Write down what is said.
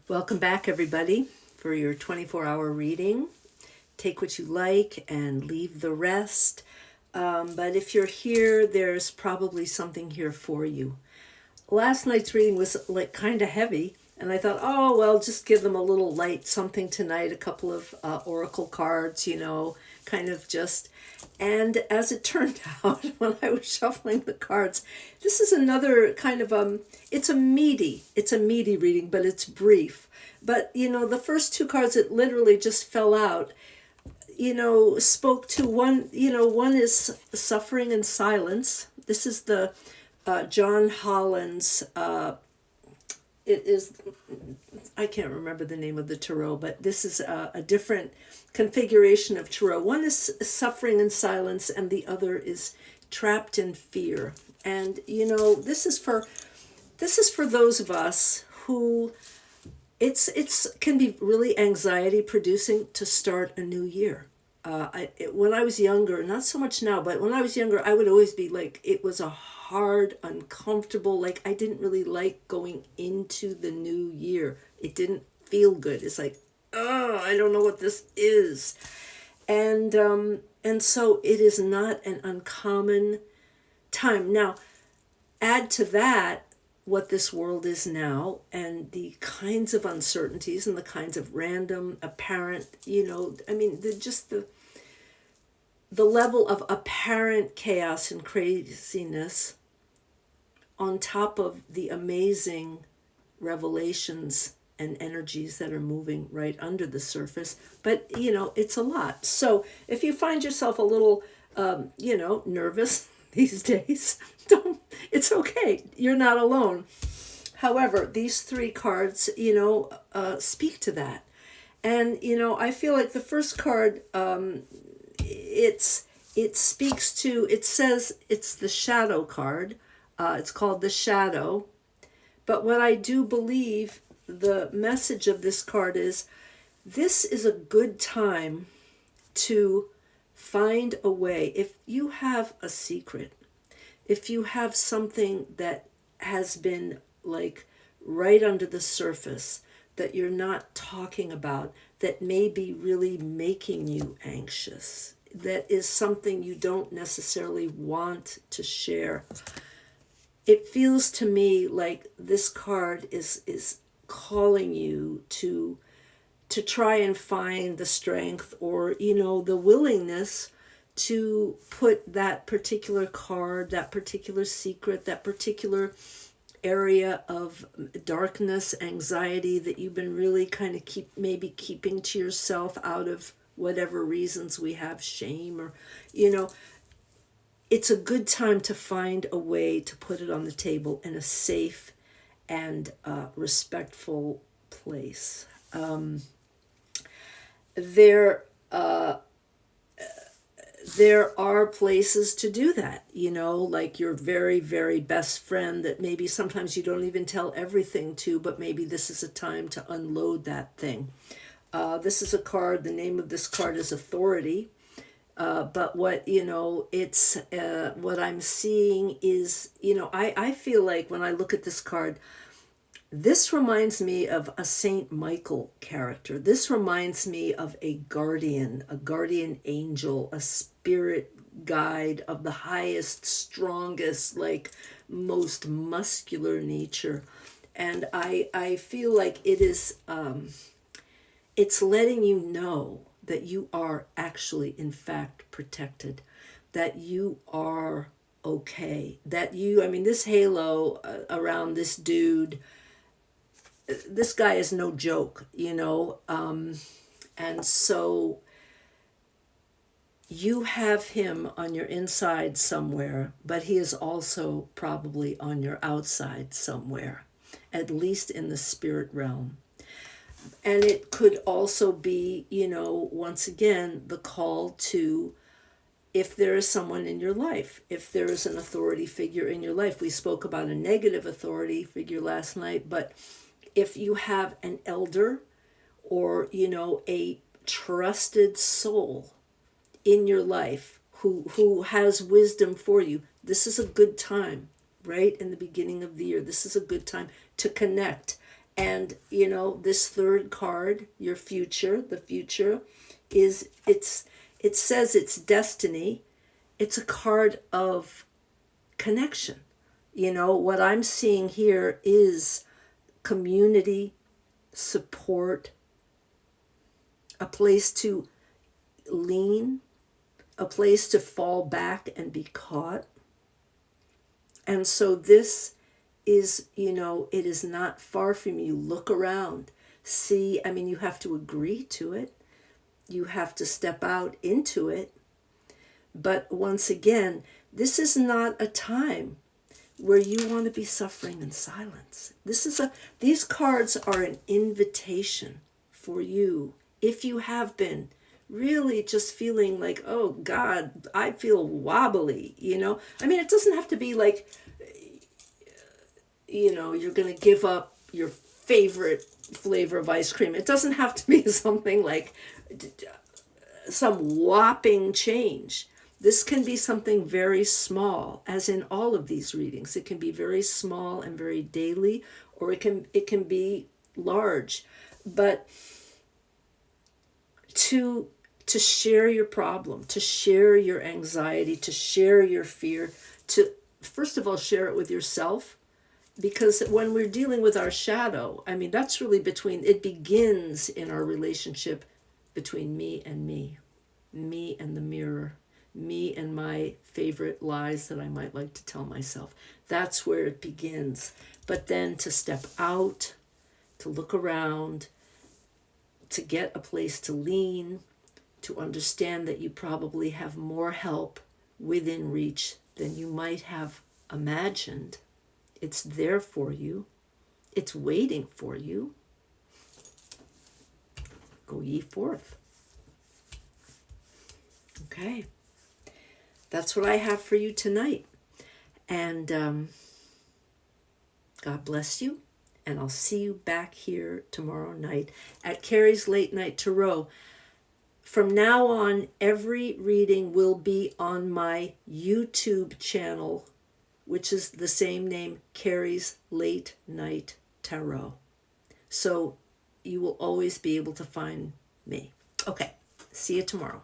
Welcome back, everybody, for your 24-hour reading. Take what you like and leave the rest. But if you're here, there's probably something here for you. Last night's reading was like kind of heavy, and I thought, oh, well, just give them a little light something tonight, a couple of oracle cards, kind of just. And as it turned out, when I was shuffling the cards, this is another kind of it's a meaty reading, but it's brief. But the first two cards that literally just fell out, spoke to one. One is suffering in silence. This is the John Holland's. It is, I can't remember the name of the tarot, but this is a different configuration of tarot. One is suffering in silence, and the other is trapped in fear. And this is for those of us who it's can be really anxiety producing to start a new year. When I was younger, not so much now, but when I was younger, I would always be like, it was a hard, uncomfortable, like I didn't really like going into the new year. It didn't feel good. It's like, oh, I don't know what this is. And so it is not an uncommon time. Now, add to that what this world is now and the kinds of uncertainties and the kinds of random, apparent, the level of apparent chaos and craziness on top of the amazing revelations and energies that are moving right under the surface. But, it's a lot. So if you find yourself a little, nervous these days, it's okay. You're not alone. However, these three cards, speak to that. And, I feel like the first card, it speaks to, it says it's the shadow card. It's called the shadow. But what I do believe the message of this card is, this is a good time to find a way. If you have a secret, if you have something that has been like right under the surface that you're not talking about, that may be really making you anxious, that is something you don't necessarily want to share, it feels to me like this card is calling you to try and find the strength or the willingness to put that particular card, that particular secret, that particular area of darkness, anxiety that you've been really kind of keeping to yourself out of whatever reasons we have, shame or it's a good time to find a way to put it on the table in a safe and respectful place. There are places to do that, like your very, very best friend that maybe sometimes you don't even tell everything to, but maybe this is a time to unload that thing. This is a card, the name of this card is Authority. But what, it's, what I'm seeing is, I feel like when I look at this card, this reminds me of a Saint Michael character. This reminds me of a guardian angel, a spirit guide of the highest, strongest, like most muscular nature. And I feel like it is, it's letting you know that you are actually, in fact, protected, that you are okay, that this halo around this dude, this guy is no joke, and so you have him on your inside somewhere, but he is also probably on your outside somewhere, at least in the spirit realm. And it could also be, once again, the call to, if there is someone in your life, if there is an authority figure in your life. We spoke about a negative authority figure last night, but if you have an elder or, a trusted soul in your life who has wisdom for you, this is a good time, right? In the beginning of the year, this is a good time to connect And, you know, this third card, your future, the future, it says it's destiny. It's a card of connection. You know, what I'm seeing here is community, support, a place to lean, a place to fall back and be caught. And so this is, you know, it is not far from you. Look around. See, I mean, you have to agree to it. You have to step out into it. But once again, this is not a time where you want to be suffering in silence. These cards are an invitation for you. If you have been really just feeling like, oh God, I feel wobbly, you know. I mean, it doesn't have to be like, you know, you're going to give up your favorite flavor of ice cream. It doesn't have to be something like some whopping change. This can be something very small, as in all of these readings. It can be very small and very daily, or it can be large. But to share your problem, to share your anxiety, to share your fear, to first of all share it with yourself, because when we're dealing with our shadow, I mean, that's really it begins in our relationship between me and the mirror, me and my favorite lies that I might like to tell myself. That's where it begins. But then to step out, to look around, to get a place to lean, to understand that you probably have more help within reach than you might have imagined. It's there for you. It's waiting for you. Go ye forth. Okay. That's what I have for you tonight. And God bless you. And I'll see you back here tomorrow night at Kerry's Late Night Tarot. From now on, every reading will be on my YouTube channel, which is the same name, Kerry's Late Night Tarot. So you will always be able to find me. Okay, see you tomorrow.